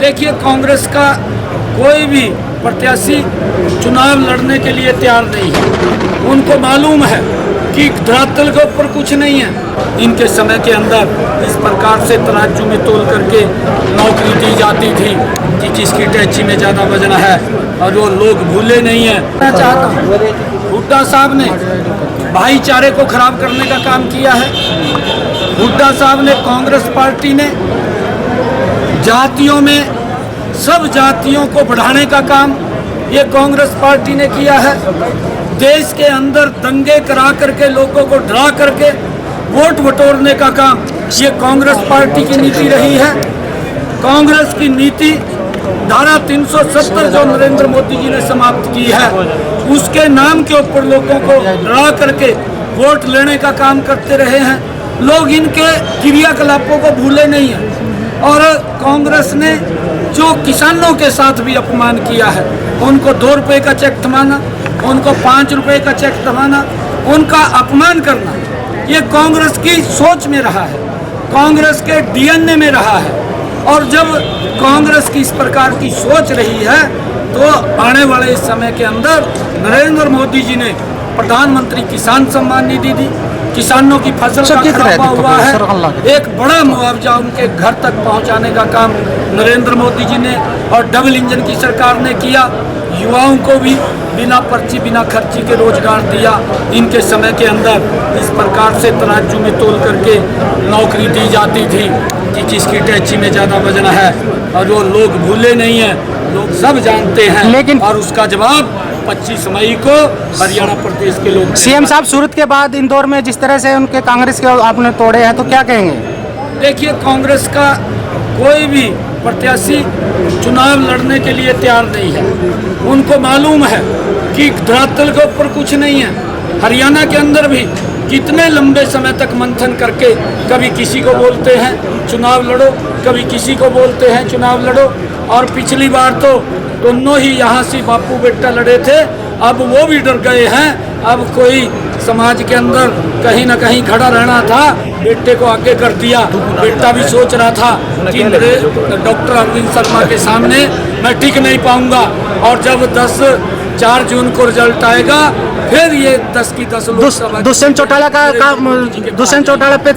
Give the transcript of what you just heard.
देखिए, कांग्रेस का कोई भी प्रत्याशी चुनाव लड़ने के लिए तैयार नहीं है। उनको मालूम है कि धरातल के ऊपर कुछ नहीं है। इनके समय के अंदर इस प्रकार से तराजू में तोल करके नौकरी दी जाती थी कि जिसकी टैची में ज़्यादा वजन है, और वो लोग भूले नहीं हैं। मैं चाहता हूँ, हुड्डा साहब ने भाईचारे को खराब करने का काम किया है। हुड्डा साहब ने, कांग्रेस पार्टी ने जातियों में सब जातियों को बढ़ाने का काम ये कांग्रेस पार्टी ने किया है। देश के अंदर दंगे करा करके लोगों को डरा करके वोट बटोरने का काम ये कांग्रेस पार्टी की नीति रही है। कांग्रेस की नीति धारा 370 जो नरेंद्र मोदी जी ने समाप्त की है, उसके नाम के ऊपर लोगों को डरा करके वोट लेने का काम करते रहे हैं। लोग इनके क्रियाकलापों को भूले नहीं हैं। और कांग्रेस ने जो किसानों के साथ भी अपमान किया है, उनको 2 रुपये का चेक थमाना, उनको 5 रुपये का चेक थमाना, उनका अपमान करना, ये कांग्रेस की सोच में रहा है, कांग्रेस के डीएनए में रहा है। और जब कांग्रेस की इस प्रकार की सोच रही है, तो आने वाले इस समय के अंदर नरेंद्र मोदी जी ने प्रधानमंत्री किसान सम्मान निधि दी, किसानों की फसल का खराबा हुआ है, एक बड़ा मुआवजा उनके घर तक पहुंचाने का काम नरेंद्र मोदी जी ने और डबल इंजन की सरकार ने किया। युवाओं को भी बिना पर्ची बिना खर्ची के रोजगार दिया। इनके समय के अंदर इस प्रकार से तराजू में तोल करके नौकरी दी जाती थी कि जिसकी टैची में ज़्यादा वजन है, और वो लोग भूले नहीं हैं, लोग सब जानते हैं। लेकिन और उसका जवाब 25 मई को हरियाणा प्रदेश के लोग। सीएम साहब, सूरत के बाद इंदौर में जिस तरह से उनके कांग्रेस के आपने तोड़े हैं, तो क्या कहेंगे? देखिए, कांग्रेस का कोई भी प्रत्याशी चुनाव लड़ने के लिए तैयार नहीं है। उनको मालूम है कि धरातल के ऊपर कुछ नहीं है। हरियाणा के अंदर भी कितने लंबे समय तक मंथन करके कभी किसी को बोलते हैं चुनाव लड़ो, कभी किसी को बोलते हैं चुनाव लड़ो। और पिछली बार तो दोनों ही यहाँ से बापू बेटा लड़े थे, अब वो भी डर गए हैं। अब कोई समाज के अंदर कहीं ना कहीं खड़ा रहना था, बेटे को आगे कर दिया। बेटा भी सोच रहा था कि डॉक्टर अरविंद शर्मा के सामने मैं टिक नहीं पाऊंगा, और जब 4 जून को रिजल्ट आएगा, फिर ये 10 की 10 लोकसभा दुष्यंत चौटाला पे